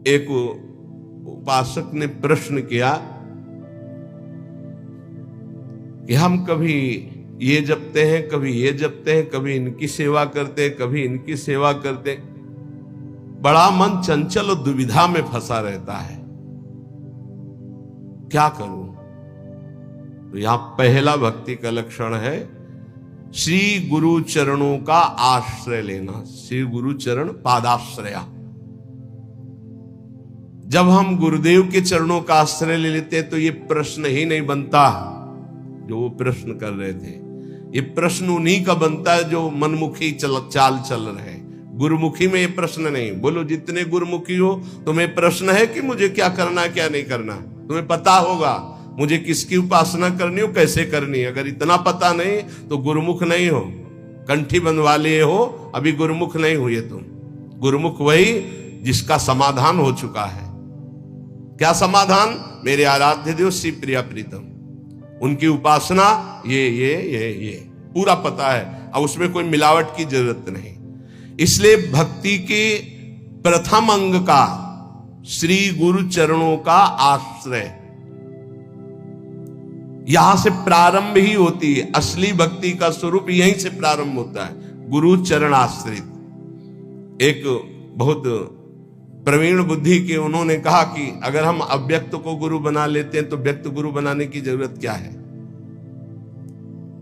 एक उपासक ने प्रश्न किया कि हम कभी ये जपते हैं, कभी ये जपते हैं, कभी इनकी सेवा करते हैं, कभी इनकी सेवा करते हैं, बड़ा मन चंचल और दुविधा में फंसा रहता है, क्या करूं? तो यहां पहला भक्ति का लक्षण है श्री गुरु चरणों का आश्रय लेना। श्री गुरु चरण पादाश्रया। जब हम गुरुदेव के चरणों का आश्रय ले लेते हैं तो ये प्रश्न ही नहीं बनता जो वो प्रश्न कर रहे थे। ये प्रश्न उन्हीं का बनता है जो मनमुखी चाल चल रहे हैं। गुरुमुखी में ये प्रश्न नहीं। बोलो जितने गुरुमुखी हो, तुम्हें प्रश्न है कि मुझे क्या करना है क्या नहीं करना। तुम्हें पता होगा मुझे किसकी उपासना करनी हो, कैसे करनी है। अगर इतना पता नहीं तो गुरुमुख नहीं हो, कंठी बंधवा लिए हो, अभी गुरुमुख नहीं हुए तुम। गुरुमुख वही जिसका समाधान हो चुका है। क्या समाधान? मेरे आराध्य देव श्री प्रिया प्रीतम, उनकी उपासना ये पूरा पता है। अब उसमें कोई मिलावट की जरूरत नहीं। इसलिए भक्ति के प्रथम अंग का श्री गुरु चरणों का आश्रय, यहां से प्रारंभ ही होती है। असली भक्ति का स्वरूप यहीं से प्रारंभ होता है, गुरु चरण आश्रित। एक बहुत प्रवीण बुद्धि के उन्होंने कहा कि अगर हम अव्यक्त को गुरु बना लेते हैं तो व्यक्त गुरु बनाने की जरूरत क्या है?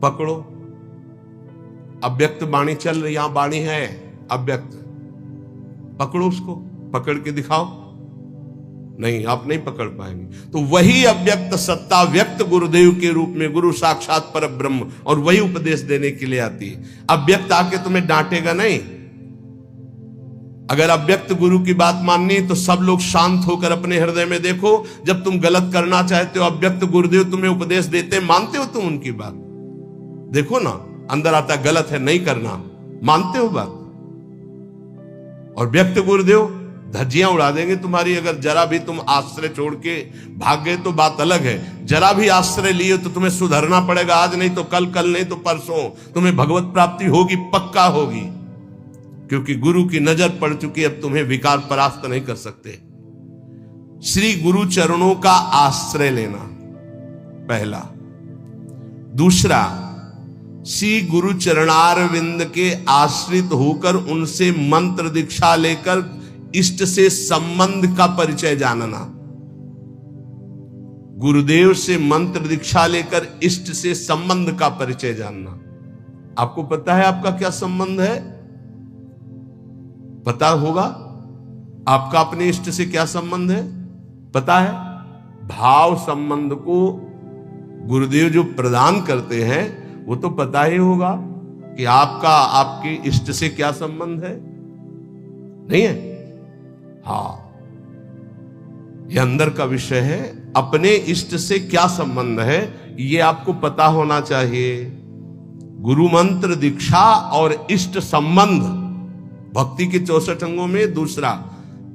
पकड़ो, अव्यक्त वाणी चल रही, यहां वाणी है अव्यक्त, पकड़ो उसको, पकड़ के दिखाओ। नहीं, आप नहीं पकड़ पाएंगे। तो वही अव्यक्त सत्ता व्यक्त गुरुदेव के रूप में, गुरु साक्षात पर ब्रह्म, और वही उपदेश देने के लिए आती है। अव्यक्त आके तुम्हें डांटेगा नहीं। अगर अव्यक्त गुरु की बात माननी तो सब लोग शांत होकर अपने हृदय में देखो। जब तुम गलत करना चाहते हो, अव्यक्त गुरुदेव तुम्हें उपदेश देते, मानते हो तुम उनकी बात? देखो ना, अंदर आता गलत है नहीं करना, मानते हो बात? और व्यक्त गुरुदेव धज्जियां उड़ा देंगे तुम्हारी। अगर जरा भी तुम आश्रय छोड़ के भाग गए तो बात अलग है। जरा भी आश्रय लिए तो तुम्हें सुधरना पड़ेगा। आज नहीं तो कल, कल नहीं तो परसों तुम्हें भगवत प्राप्ति होगी, पक्का होगी, क्योंकि गुरु की नजर पड़ चुकी। अब तुम्हें विकार परास्त नहीं कर सकते। श्री गुरु चरणों का आश्रय लेना पहला। दूसरा, श्री गुरु चरणारविंद के आश्रित होकर उनसे मंत्र दीक्षा लेकर इष्ट से संबंध का परिचय जानना। गुरुदेव से मंत्र दीक्षा लेकर इष्ट से संबंध का परिचय जानना। आपको पता है आपका क्या संबंध है? पता होगा आपका अपने इष्ट से क्या संबंध है? पता है? भाव संबंध को गुरुदेव जो प्रदान करते हैं वो तो पता ही होगा कि आपका आपके इष्ट से क्या संबंध है। नहीं है? हाँ, ये अंदर का विषय है। अपने इष्ट से क्या संबंध है ये आपको पता होना चाहिए। गुरु मंत्र दीक्षा और इष्ट संबंध भक्ति के 64 अंगों में दूसरा।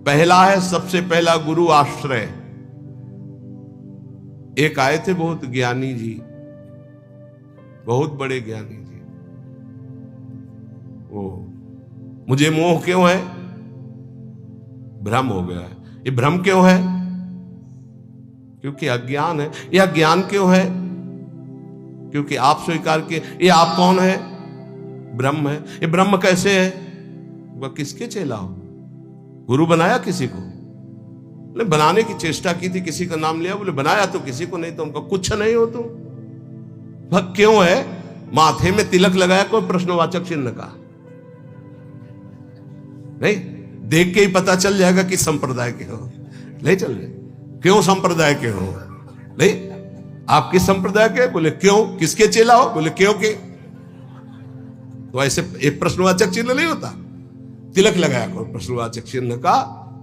पहला है सबसे पहला गुरु आश्रय। एक आए थे बहुत ज्ञानी जी, बहुत बड़े ज्ञानी जी। ओ, मुझे मोह क्यों है? भ्रम हो गया है। ये भ्रम क्यों है? क्योंकि अज्ञान है। यह ज्ञान क्यों है? क्योंकि आप स्वीकार किए। ये आप कौन है? ब्रह्म है। ये ब्रह्म कैसे है? वह किसके चेला हो? गुरु बनाया किसी को? बोले बनाने की चेष्टा की थी, किसी का नाम लिया, बोले बनाया तो किसी को नहीं। तो उनका कुछ नहीं हो तुम। वह क्यों है? माथे में तिलक लगाया, कोई प्रश्नवाचक चिन्ह का नहीं, देख के ही पता चल जाएगा कि संप्रदाय के हो। नहीं चल रहे क्यों संप्रदाय के हो? नहीं, आप किस संप्रदाय के? बोले क्यों? किसके चेला हो? बोले क्यों के। तो ऐसे एक प्रश्नवाचक चिन्ह नहीं होता। तिलक लगाया कोई प्रश्नवाचक चिन्ह का,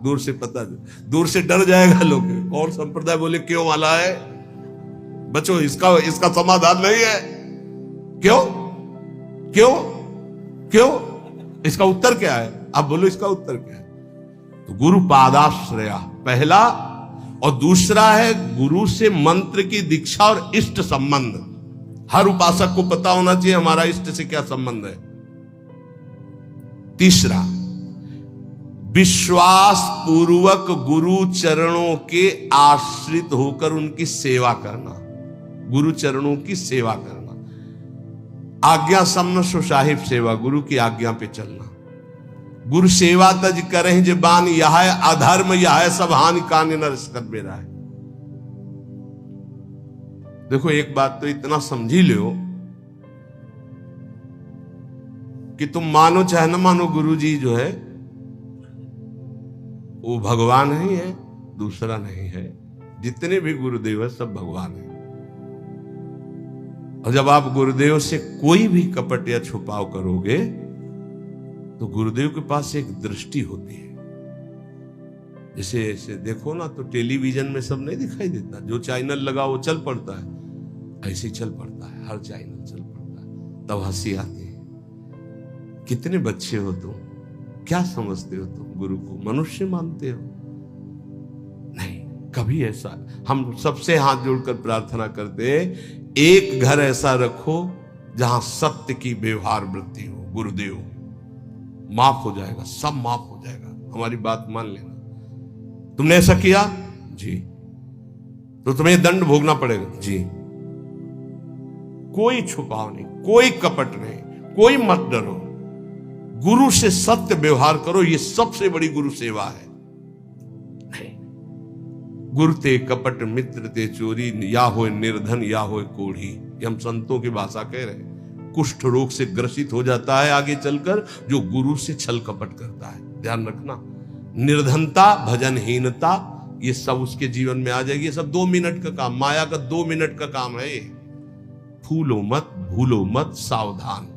दूर से पता, दूर से डर जाएगा लोग, कौन संप्रदाय बोले क्यों वाला है। बच्चों, इसका समाधान नहीं है। क्यों क्यों क्यों? इसका उत्तर क्या है? आप बोलो इसका उत्तर क्या है? तो गुरु पादाश्रया पहला, और दूसरा है गुरु से मंत्र की दीक्षा और इष्ट संबंध। हर उपासक को पता होना चाहिए हमारा इष्ट से क्या संबंध है। तीसरा, विश्वास पूर्वक गुरु चरणों के आश्रित होकर उनकी सेवा करना, गुरु चरणों की सेवा करना। आज्ञा समन सो साहिब सेवा, गुरु की आज्ञा पे चलना। गुरु सेवा तज करें जबान, यह अधर्म यह सब हानि कान नरस कर बेरा है। देखो एक बात तो इतना समझी लो कि तुम मानो चाहे न मानो, गुरु जी जो है वो भगवान ही है, दूसरा नहीं है। जितने भी गुरुदेव है सब भगवान है। और जब आप गुरुदेव से कोई भी कपट या छुपाव करोगे तो गुरुदेव के पास एक दृष्टि होती है। जैसे ऐसे देखो ना तो टेलीविजन में सब नहीं दिखाई देता, जो चैनल लगा वो चल पड़ता है, ऐसे चल पड़ता है, हर चैनल चल पड़ता है। तब हंसी आती है। कितने बच्चे हो तुम, क्या समझते हो तुम गुरु को? मनुष्य मानते हो? नहीं, कभी ऐसा। हम सबसे हाथ जोड़कर प्रार्थना करते हैं, एक घर ऐसा रखो जहां सत्य की व्यवहार वृत्ति हो। गुरुदेव माफ हो जाएगा, सब माफ हो जाएगा। हमारी बात मान लेना। तुमने ऐसा किया जी, तो तुम्हें दंड भोगना पड़ेगा जी। कोई छुपाव नहीं, कोई कपट नहीं, कोई मत डरो। गुरु से सत्य व्यवहार करो, ये सबसे बड़ी गुरु सेवा है। नहीं, गुरु ते कपट मित्र ते चोरी, या हो निर्धन या हो कोढ़ी। ये हम संतों की भाषा कह रहे हैं। कुष्ठ रोग से ग्रसित हो जाता है आगे चलकर जो गुरु से छल कपट करता है। ध्यान रखना, निर्धनता, भजनहीनता, ये सब उसके जीवन में आ जाएगी। ये सब 2 मिनट का काम, माया का 2 मिनट का काम है ये। फूलो मत, भूलो मत, सावधान।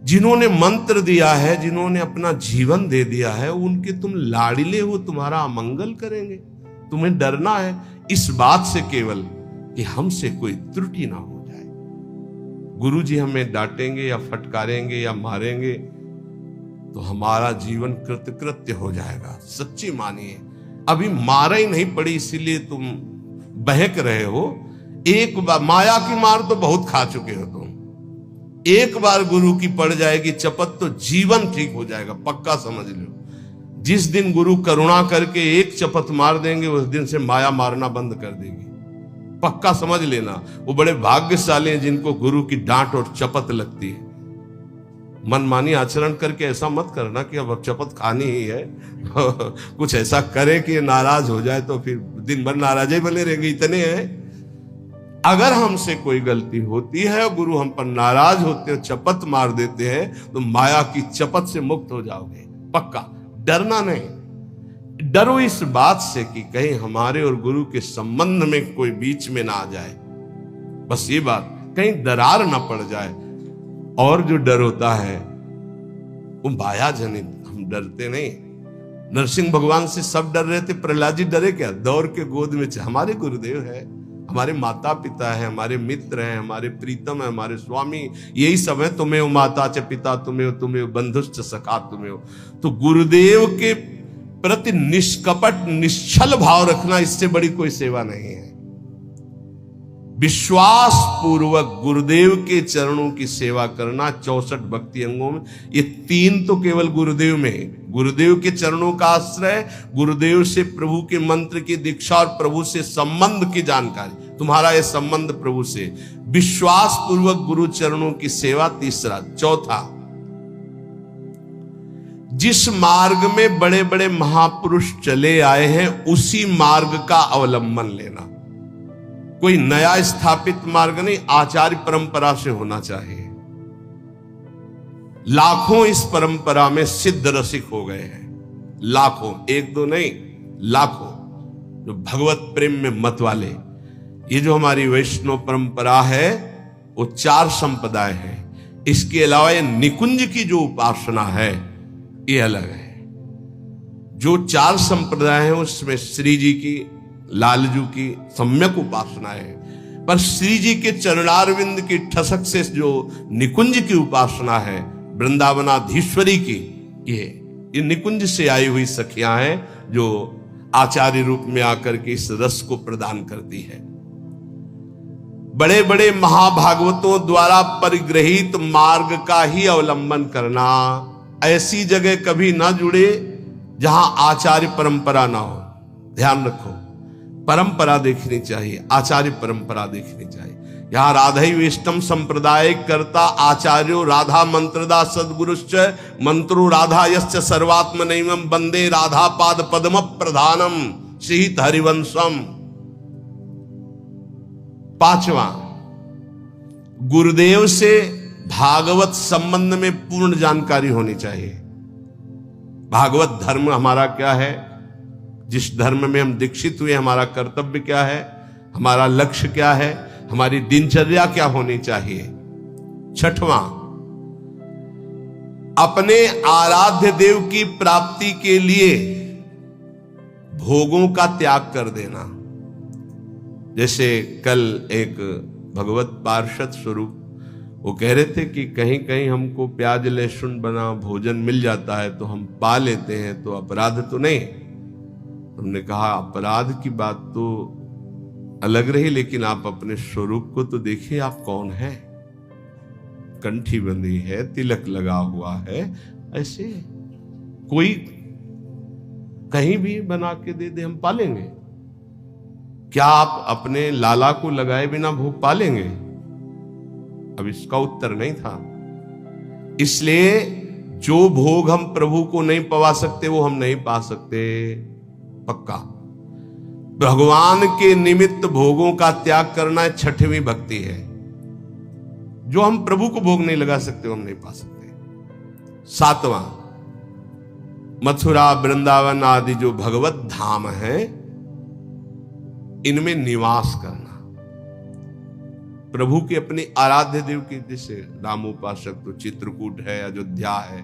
जिन्होंने मंत्र दिया है, जिन्होंने अपना जीवन दे दिया है, उनके तुम लाडिले हो, तुम्हारा अमंगल करेंगे। तुम्हें डरना है इस बात से केवल कि हमसे कोई त्रुटि ना हो जाए। गुरु जी हमें डांटेंगे या फटकारेंगे या मारेंगे तो हमारा जीवन कृतकृत्य हो जाएगा। सच्ची मानिए, अभी मारा ही नहीं पड़ी इसीलिए तुम बहक रहे हो। एक बार माया की मार तो बहुत खा चुके हो तुम। एक बार गुरु की पड़ जाएगी चपत तो जीवन ठीक हो जाएगा, पक्का समझ लो। जिस दिन गुरु करुणा करके एक चपत मार देंगे उस दिन से माया मारना बंद कर देगी, पक्का समझ लेना। वो बड़े भाग्यशाली हैं जिनको गुरु की डांट और चपत लगती है। मनमानी आचरण करके ऐसा मत करना कि अब चपत खानी ही है कुछ ऐसा करे कि नाराज हो जाए तो फिर दिन भर नाराज ही बने रहेंगे। इतने हैं, अगर हमसे कोई गलती होती है और गुरु हम पर नाराज होते हैं, चपत मार देते हैं, तो माया की चपत से मुक्त हो जाओगे, पक्का। डरना नहीं, डरो इस बात से कि कहीं हमारे और गुरु के संबंध में कोई बीच में ना आ जाए। बस ये बात, कहीं दरार ना पड़ जाए। और जो डर होता है वो माया जनित, हम डरते नहीं। नरसिंह भगवान से सब डर रहे थे, प्रहलाद जी डरे क्या? दौड़ के गोद में हमारे गुरुदेव है, हमारे माता पिता है, हमारे मित्र हैं, हमारे प्रीतम है, हमारे स्वामी, यही सब है। तुम्हें हो माता च पिता, तुम्हें हो, तुम्हें हो बंधुश्च सखा, तुम्हें हो। तो गुरुदेव के प्रति निष्कपट निश्चल भाव रखना, इससे बड़ी कोई सेवा नहीं है। विश्वास पूर्वक गुरुदेव के चरणों की सेवा करना 64 भक्ति अंगों में। ये 3 तो केवल गुरुदेव में है। गुरुदेव के चरणों का आश्रय, गुरुदेव से प्रभु के मंत्र की दीक्षा और प्रभु से संबंध की जानकारी, तुम्हारा ये संबंध प्रभु से। विश्वास पूर्वक गुरु चरणों की सेवा तीसरा। चौथा, जिस मार्ग में बड़े बड़े महापुरुष चले आए हैं उसी मार्ग का अवलंबन लेना। कोई नया स्थापित मार्ग नहीं, आचार्य परंपरा से होना चाहिए। लाखों इस परंपरा में सिद्ध रसिक हो गए हैं, लाखों, 1-2 नहीं, लाखों, जो भगवत प्रेम में मत वाले। ये जो हमारी वैष्णव परंपरा है वो 4 संप्रदाय है। इसके अलावा ये निकुंज की जो उपासना है ये अलग है। जो 4 संप्रदाय हैं उसमें श्री जी की, लालजू की सम्यक उपासना है, पर श्री जी के चरणारविंद की ठसक से जो निकुंज की उपासना है, वृंदावनाधीश्वरी की, ये निकुंज से आई हुई सखियां हैं जो आचार्य रूप में आकर के इस रस को प्रदान करती है। बड़े बड़े महाभागवतों द्वारा परिग्रहित मार्ग का ही अवलंबन करना। ऐसी जगह कभी ना जुड़े जहां आचार्य परंपरा ना हो। ध्यान रखो, परंपरा देखनी चाहिए, आचार्य परंपरा देखनी चाहिए। यहां राधैवेष्टम संप्रदाय करता आचार्यो राधा मंत्रदा सद्गुरुश्च मंत्रो राधा यश्च सर्वात्मनैवं वंदे राधा पाद पद्म प्रधानम सीत हरिवंशम। पांचवा, गुरुदेव से भागवत संबंध में पूर्ण जानकारी होनी चाहिए। भागवत धर्म हमारा क्या है, जिस धर्म में हम दीक्षित हुए, हमारा कर्तव्य क्या है, हमारा लक्ष्य क्या है, हमारी दिनचर्या क्या होनी चाहिए। छठवां, अपने आराध्य देव की प्राप्ति के लिए भोगों का त्याग कर देना। जैसे कल एक भगवत पार्षद स्वरूप वो कह रहे थे कि कहीं कहीं हमको प्याज लहसुन बना भोजन मिल जाता है तो हम पा लेते हैं, तो अपराध तो नहीं। हमने कहा अपराध की बात तो अलग रही, लेकिन आप अपने स्वरूप को तो देखिए, आप कौन है। कंठी बंधी है, तिलक लगा हुआ है, ऐसे कोई कहीं भी बना के दे दे हम पालेंगे। क्या आप अपने लाला को लगाए बिना भोग पालेंगे? अब इसका उत्तर नहीं था। इसलिए जो भोग हम प्रभु को नहीं पवा सकते वो हम नहीं पा सकते, पक्का। भगवान के निमित्त भोगों का त्याग करना छठवीं भक्ति है। जो हम प्रभु को भोग नहीं लगा सकते वो हम नहीं पा सकते। सातवां, मथुरा वृंदावन आदि जो भगवत धाम है इनमें निवास करना। प्रभु के अपने आराध्य देव की, जैसे रामोपासक तो चित्रकूट है, अयोध्या है,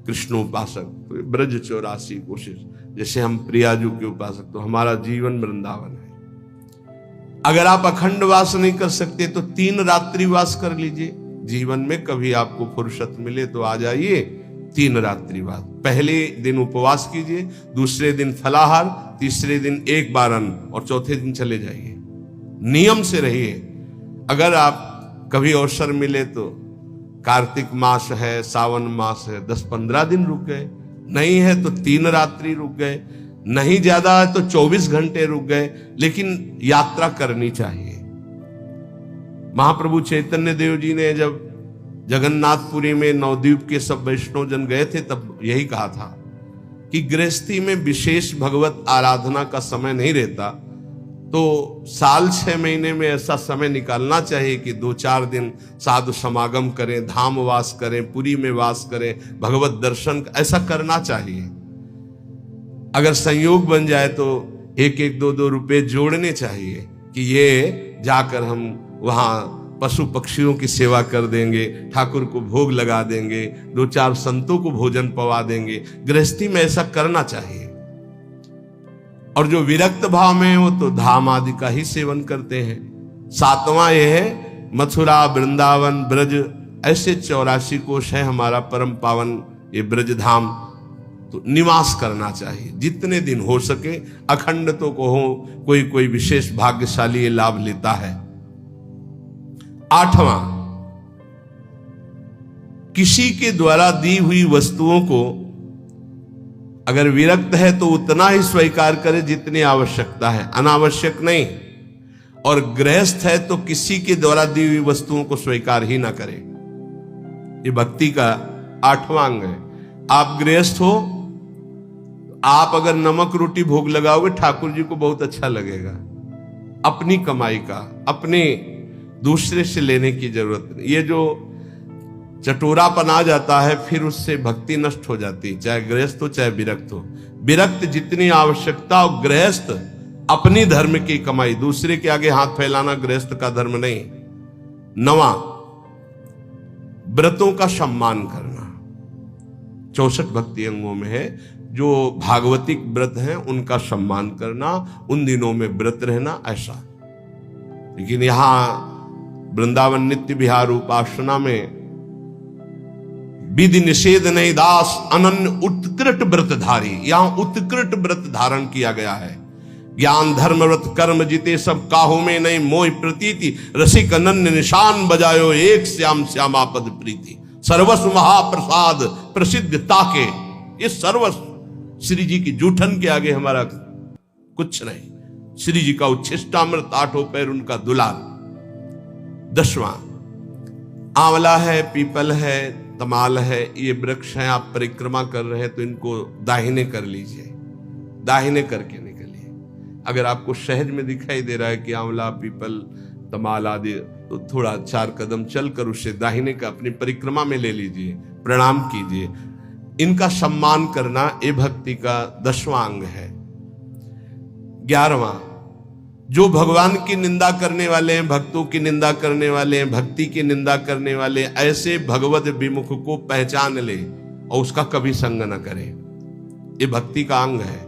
कृष्णोपासक तो ब्रज 84 कोशिश, जैसे हम प्रियाजू के उपासक तो हमारा जीवन वृंदावन है। अगर आप अखंड वास नहीं कर सकते तो 3 रात्रि वास कर लीजिए। जीवन में कभी आपको फुर्सत मिले तो आ जाइए, 3 रात्रि वास। पहले दिन उपवास कीजिए, दूसरे दिन फलाहार, तीसरे दिन एक बार अन्न और चौथे दिन चले जाइए। नियम से रहिए। अगर आप कभी अवसर मिले तो कार्तिक मास है, सावन मास है, 10-15 दिन रुक गए, नहीं है तो 3 रात्रि रुक गए, नहीं ज्यादा है तो 24 घंटे रुक गए, लेकिन यात्रा करनी चाहिए। महाप्रभु चैतन्य देव जी ने जब जगन्नाथपुरी में नवद्वीप के सब वैष्णव जन गए थे तब यही कहा था कि गृहस्थी में विशेष भगवत आराधना का समय नहीं रहता, तो साल 6 महीने में ऐसा समय निकालना चाहिए कि 2-4 दिन साधु समागम करें, धाम वास करें, पुरी में वास करें, भगवत दर्शन, ऐसा करना चाहिए। अगर संयोग बन जाए तो 1-1, 2-2 रुपए जोड़ने चाहिए कि ये जाकर हम वहां पशु पक्षियों की सेवा कर देंगे, ठाकुर को भोग लगा देंगे, 2-4 संतों को भोजन पवा देंगे। गृहस्थी में ऐसा करना चाहिए। और जो विरक्त भाव में वो तो धाम आदि का ही सेवन करते हैं। 7वां यह है मथुरा वृंदावन ब्रज, ऐसे 84 कोश है हमारा परम पावन ये ब्रज धाम, तो निवास करना चाहिए जितने दिन हो सके। अखंड तो कहो, कोई विशेष भाग्यशाली ये लाभ लेता है। 8वां, किसी के द्वारा दी हुई वस्तुओं को अगर विरक्त है तो उतना ही स्वीकार करे जितनी आवश्यकता है, अनावश्यक नहीं। और गृहस्थ है तो किसी के द्वारा दी हुई वस्तुओं को स्वीकार ही ना करे। ये भक्ति का 8वां अंग है। आप गृहस्थ हो, आप अगर नमक रोटी भोग लगाओगे ठाकुर जी को बहुत अच्छा लगेगा। अपनी कमाई का, अपने दूसरे से लेने की जरूरत नहीं। ये जो चटोरापन आ जाता है फिर उससे भक्ति नष्ट हो जाती है, चाहे गृहस्थ हो चाहे विरक्त हो। विरक्त जितनी आवश्यकता और गृहस्थ अपनी धर्म की कमाई, दूसरे के आगे हाथ फैलाना गृहस्थ का धर्म नहीं। 9वां, व्रतों का सम्मान करना। 64 भक्ति अंगों में है। जो भागवतिक व्रत हैं उनका सम्मान करना, उन दिनों में व्रत रहना, ऐसा। लेकिन यहां वृंदावन नित्य विहार उपासना में विधि निषेध नहीं दास अनन्य उत्कृट व्रतधारी, यहां उत्कृट व्रत धारण किया गया है। ज्ञान धर्म व्रत कर्म जिते सब काहू में नहीं मोह प्रतीति, रसिक अनन्य निशान बजायो एक श्याम श्यामा पद प्रीति। सर्वस्व महाप्रसाद प्रसिद्ध ताके, ये सर्वस्व श्री जी की जूठन के आगे हमारा कुछ नहीं। श्री जी का उच्छिष्टामृत, 8 पैर उनका दुलार। 10वां, आंवला है, पीपल है, तमाल है, ये वृक्ष हैं। आप परिक्रमा कर रहे हैं तो इनको दाहिने कर लीजिए, दाहिने करके निकलिए। अगर आपको सहज में दिखाई दे रहा है कि आंवला, पीपल, तमाल आदि, तो थोड़ा 4 कदम चलकर उसे दाहिने का अपनी परिक्रमा में ले लीजिए, प्रणाम कीजिए। इनका सम्मान करना ये भक्ति का 10वां अंग है। 11वां, जो भगवान की निंदा करने वाले हैं, भक्तों की निंदा करने वाले हैं, भक्ति की निंदा करने वाले, ऐसे भगवत विमुख को पहचान ले और उसका कभी संग न करे। ये भक्ति का अंग है।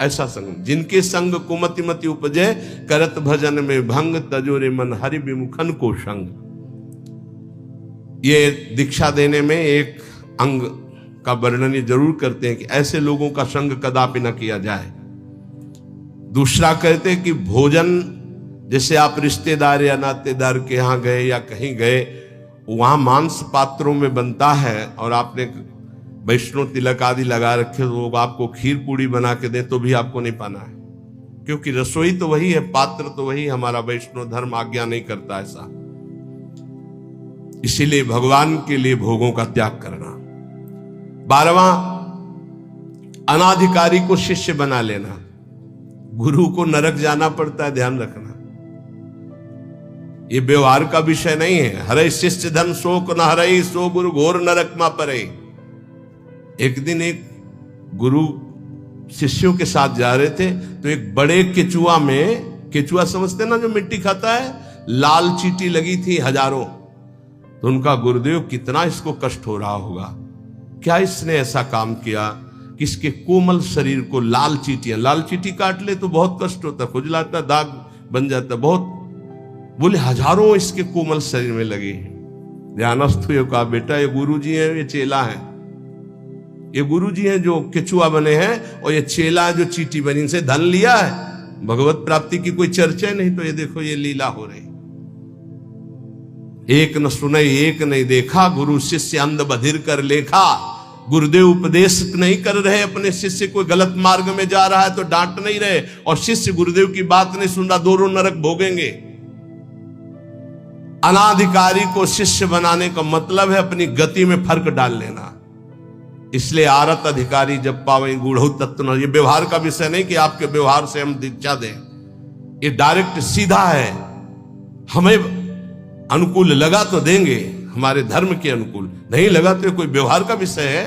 ऐसा संग, जिनके संग कुमति मति उपजे, करत भजन में भंग, तजोरे मन हरि विमुखन को संग। ये दीक्षा देने में एक अंग का वर्णन ये जरूर करते हैं कि ऐसे लोगों का संग कदापि न किया जाए। दूसरा कहते हैं कि भोजन, जैसे आप रिश्तेदार या नातेदार के यहां गए या कहीं गए, वहां मांस पात्रों में बनता है और आपने वैष्णो तिलक आदि लगा रखे, तो आपको खीर पूड़ी बना के दे तो भी आपको नहीं पाना है, क्योंकि रसोई तो वही है, पात्र तो वही। हमारा वैष्णव धर्म आज्ञा नहीं करता ऐसा। इसीलिए भगवान के लिए भोगों का त्याग करना। 12वां, अनाधिकारी को शिष्य बना लेना। गुरु को नरक जाना पड़ता है, ध्यान रखना। ये व्यवहार का विषय नहीं है। हरे शिष्य धन शोक न हरई, सो गुरु घोर नरक मा परे। एक दिन एक गुरु शिष्यों के साथ जा रहे थे, तो एक बड़े केचुआ में, केचुआ समझते ना जो मिट्टी खाता है, लाल चींटी लगी थी हजारों। तो उनका गुरुदेव, कितना इसको कष्ट हो रहा होगा, क्या इसने ऐसा काम किया कि इसके कोमल शरीर को लाल चींटी काट ले तो बहुत कष्ट होता, खुजलाता, दाग बन जाता बहुत। बोले हजारों इसके कोमल शरीर में लगे हैं। ध्यानस्थ हुए, कहा बेटा ये गुरुजी हैं, ये चेला है। ये गुरुजी हैं जो केचुआ बने हैं, और ये चेला है जो चींटी बनी। इनसे धन लिया है, भगवत प्राप्ति की कोई चर्चा नहीं। तो ये देखो ये लीला हो रही। एक न सुने एक नहीं देखा, गुरु शिष्य अंध बधिर कर लेखा। गुरुदेव उपदेश नहीं कर रहे, अपने शिष्य को गलत मार्ग में जा रहा है तो डांट नहीं रहे, और शिष्य गुरुदेव की बात नहीं सुन रहा, दोनों नरक भोगेंगे। अनाधिकारी को शिष्य बनाने का मतलब है अपनी गति में फर्क डाल लेना। इसलिए आरत अधिकारी जब पावे गूढ़ तत्व न। ये व्यवहार का विषय नहीं कि आपके व्यवहार से हम दीक्षा दें, ये डायरेक्ट सीधा है। हमें अनुकूल लगा तो देंगे, हमारे धर्म के अनुकूल, नहीं लगा तो कोई व्यवहार का विषय है,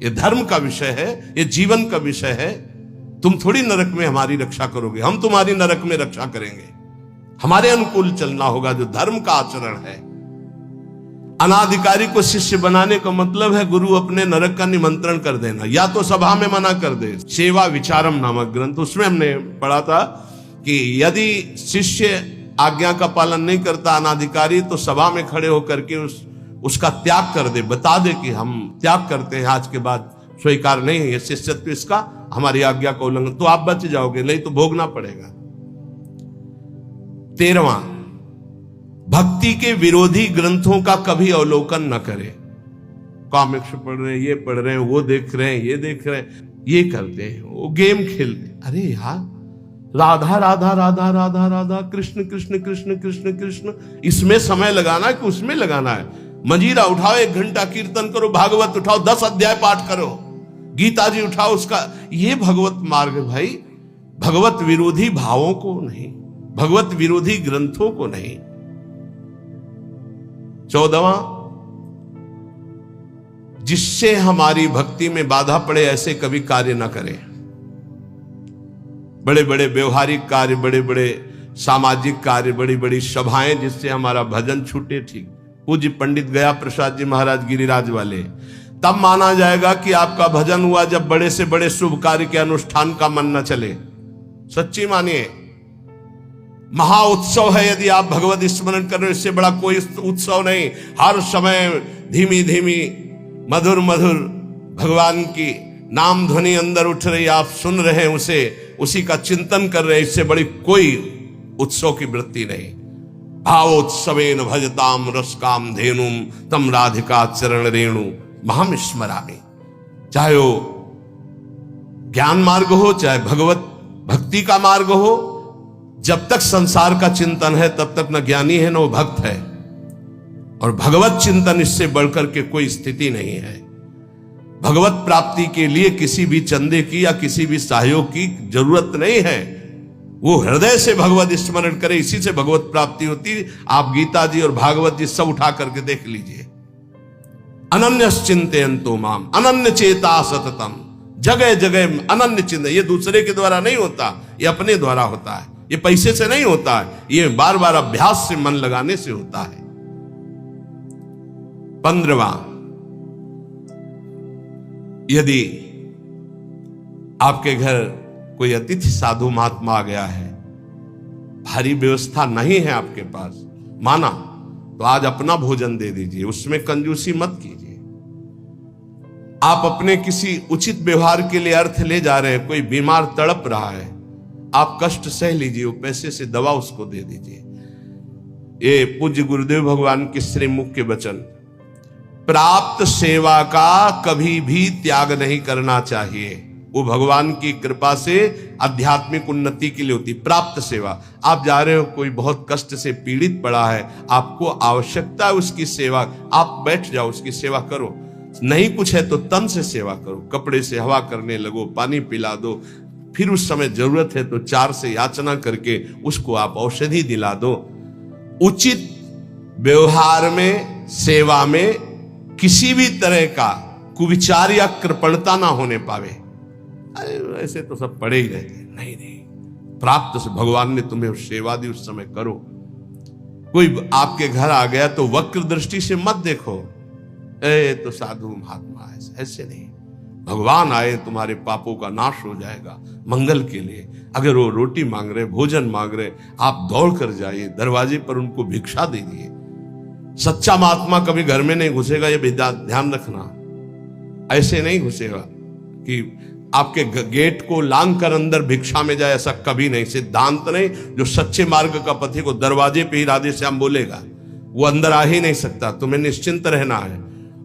ये धर्म का विषय है, ये जीवन का विषय है। तुम थोड़ी नरक में हमारी रक्षा करोगे, हम तुम्हारी नरक में रक्षा करेंगे। हमारे अनुकूल चलना होगा, जो धर्म का आचरण है। अनाधिकारी को शिष्य बनाने का मतलब है गुरु अपने नरक का निमंत्रण कर देना, या तो सभा में मना कर दे। सेवा विचारम नामक ग्रंथ, उसमें हमने पढ़ा था कि यदि शिष्य आज्ञा का पालन नहीं करता अनाधिकारी, तो सभा में खड़े होकर के उसका त्याग कर दे, बता दे कि हम त्याग करते हैं, आज के बाद स्वीकार नहीं है शिष्यत्व इसका, हमारी आज्ञा का उल्लंघन, तो आप बच जाओगे, नहीं तो भोगना पड़ेगा। 13वां, भक्ति के विरोधी ग्रंथों का कभी अवलोकन न करे। कॉमिक्स पढ़ रहे हैं, ये पढ़ रहे हैं, वो देख रहे हैं, ये देख रहे हैं, ये करते हैं, वो गेम खेलते हैं। अरे यार, राधा राधा राधा राधा राधा, कृष्ण कृष्ण कृष्ण कृष्ण कृष्ण, इसमें समय लगाना है कि उसमें लगाना है? मंजीरा उठाओ, 1 घंटा कीर्तन करो, भागवत उठाओ, 10 अध्याय पाठ करो, गीता जी उठाओ, उसका ये भगवत मार्ग है भाई। भगवत विरोधी भावों को नहीं, भगवत विरोधी ग्रंथों को नहीं। 14वां, जिससे हमारी भक्ति में बाधा पड़े ऐसे कभी कार्य ना करें। बड़े बड़े व्यवहारिक कार्य, बड़े बड़े सामाजिक कार्य, बड़ी बड़ी सभाएं जिससे हमारा भजन छूटे, ठीक। पूज्य पंडित गया प्रसाद जी महाराज गिरिराज वाले, तब माना जाएगा कि आपका भजन हुआ जब बड़े से बड़े शुभ कार्य के अनुष्ठान का मन न चले। सच्ची मानिए, महा उत्सव है यदि आप भगवत स्मरण कर रहे हो, इससे बड़ा कोई उत्सव नहीं। हर समय धीमी धीमी मधुर मधुर भगवान की नाम ध्वनि अंदर उठ रही, आप सुन रहे हैं उसे, उसी का चिंतन कर रहे हैं, इससे बड़ी कोई उत्सव की वृत्ति नहीं। भावोत्सवेन भजताम रसकाम धेनुम तम राधिका चरण रेणु महम स्मरामि। चाहे वो ज्ञान मार्ग हो चाहे भगवत भक्ति का मार्ग हो, जब तक संसार का चिंतन है तब तक न ज्ञानी है न वो भक्त है। और भगवत चिंतन इससे बढ़कर के कोई स्थिति नहीं है। भगवत प्राप्ति के लिए किसी भी चंदे की या किसी भी सहयोग की जरूरत नहीं है। वो हृदय से भगवत स्मरण करे, इसी से भगवत प्राप्ति होती। आप गीता जी और भागवत जी सब उठा करके देख लीजिए। अनन्यश्चिन्तयन्तो माम अनन्य चेता सततम, जगह जगह अनन्य चिंतन। ये दूसरे के द्वारा नहीं होता, ये अपने द्वारा होता है। ये पैसे से नहीं होता है, ये बार बार अभ्यास से मन लगाने से होता है। 15वां, यदि आपके घर कोई अतिथि साधु महात्मा आ गया है, भारी व्यवस्था नहीं है आपके पास, माना तो आज अपना भोजन दे दीजिए, उसमें कंजूसी मत कीजिए। आप अपने किसी उचित व्यवहार के लिए अर्थ ले जा रहे हैं, कोई बीमार तड़प रहा है, आप कष्ट सह लीजिए, वो पैसे से दवा उसको दे दीजिए। ये पूज्य गुरुदेव भगवान के श्रीमुख के वचन। प्राप्त सेवा का कभी भी त्याग नहीं करना चाहिए। वो भगवान की कृपा से आध्यात्मिक उन्नति के लिए होती। प्राप्त सेवा, आप जा रहे हो, कोई बहुत कष्ट से पीड़ित पड़ा है, आपको आवश्यकता है उसकी सेवा, आप बैठ जाओ, उसकी सेवा करो। नहीं कुछ है तो तन से सेवा करो, कपड़े से हवा करने लगो, पानी पिला दो, फिर उस समय जरूरत है तो 4 से याचना करके उसको आप औषधि दिला दो। उचित व्यवहार में, सेवा में किसी भी तरह का कुविचार या कृपणता ना होने पावे। अरे ऐसे तो सब पड़े ही रहते, नहीं नहीं, प्राप्त से भगवान ने तुम्हें सेवा दी, उस समय करो। कोई आपके घर आ गया तो वक्र दृष्टि से मत देखो, ए तो साधु महात्मा है, ऐसे नहीं। भगवान आए, तुम्हारे पापों का नाश हो जाएगा मंगल के लिए। अगर वो रोटी मांग रहे, भोजन मांग रहे, आप दौड़ कर जाइए, दरवाजे पर उनको भिक्षा दे दिए। सच्चा महात्मा कभी घर में नहीं घुसेगा, ये ध्यान रखना। ऐसे नहीं घुसेगा कि आपके गेट को लांग कर अंदर भिक्षा में जाए, ऐसा कभी नहीं, सिद्धांत नहीं। जो सच्चे मार्ग का पथिक को दरवाजे पे ही राधे श्याम बोलेगा, वो अंदर आ ही नहीं सकता। तुम्हें निश्चिंत रहना है।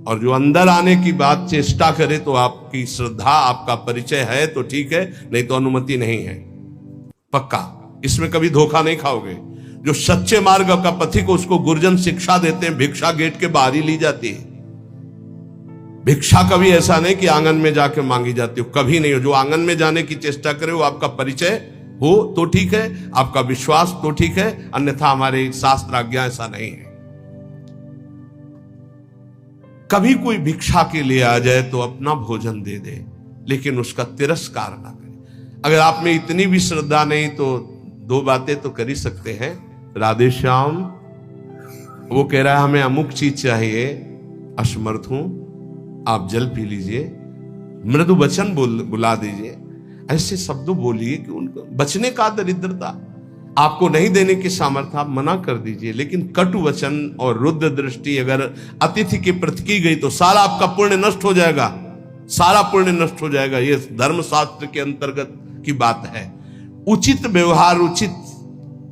और जो अंदर आने की बात चेष्टा करे तो आपकी श्रद्धा, आपका परिचय है तो ठीक है, नहीं तो अनुमति नहीं है, पक्का। इसमें कभी धोखा नहीं खाओगे। जो सच्चे मार्ग का पथिक, उसको गुरुजन शिक्षा देते हैं, भिक्षा गेट के बाहर ही ली जाती है। भिक्षा कभी ऐसा नहीं कि आंगन में जाके मांगी जाती हो, कभी नहीं हो। जो आंगन में जाने की चेष्टा करे वो आपका परिचय हो तो ठीक है, आपका विश्वास तो ठीक है, अन्यथा हमारे शास्त्र आज्ञा ऐसा नहीं है। कभी कोई भिक्षा के लिए आ जाए तो अपना भोजन दे दे, लेकिन उसका तिरस्कार ना करे। अगर आप में इतनी भी श्रद्धा नहीं तो 2 बातें तो कर ही सकते हैं। राधे श्याम, वो कह रहा है हमें अमुक चीज चाहिए, असमर्थ हूं, आप जल पी लीजिए, मृदु वचन बुला दीजिए, ऐसे शब्दों बोलिए कि उनको बचने का दरिद्रता। आपको नहीं देने की सामर्थ्य, आप मना कर दीजिए। लेकिन कटु वचन और रुद्र दृष्टि अगर अतिथि के प्रति की गई तो सारा आपका पुण्य नष्ट हो जाएगा, सारा पुण्य नष्ट हो जाएगा। ये धर्मशास्त्र के अंतर्गत की बात है। उचित व्यवहार, उचित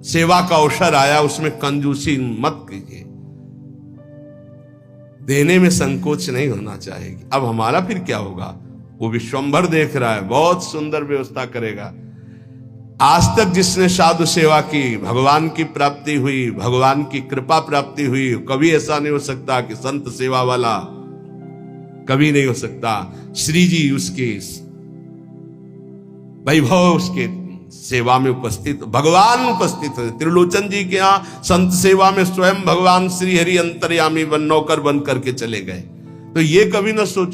सेवा का अवसर आया, उसमें कंजूसी मत कीजिए। देने में संकोच नहीं होना चाहिए। अब हमारा फिर क्या होगा? वो विश्वंभर देख रहा है, बहुत सुंदर व्यवस्था करेगा। आज तक जिसने साधु सेवा की, भगवान की प्राप्ति हुई, भगवान की कृपा प्राप्ति हुई। कभी ऐसा नहीं हो सकता कि संत सेवा वाला, कभी नहीं हो सकता। श्री जी उसके वैभव, उसके सेवा में उपस्थित, भगवान उपस्थित है। त्रिलोचन जी के यहाँ संत सेवा में स्वयं भगवान श्री हरि अंतर्यामी नौकर बन करके चले गए। तो ये कभी ना सोच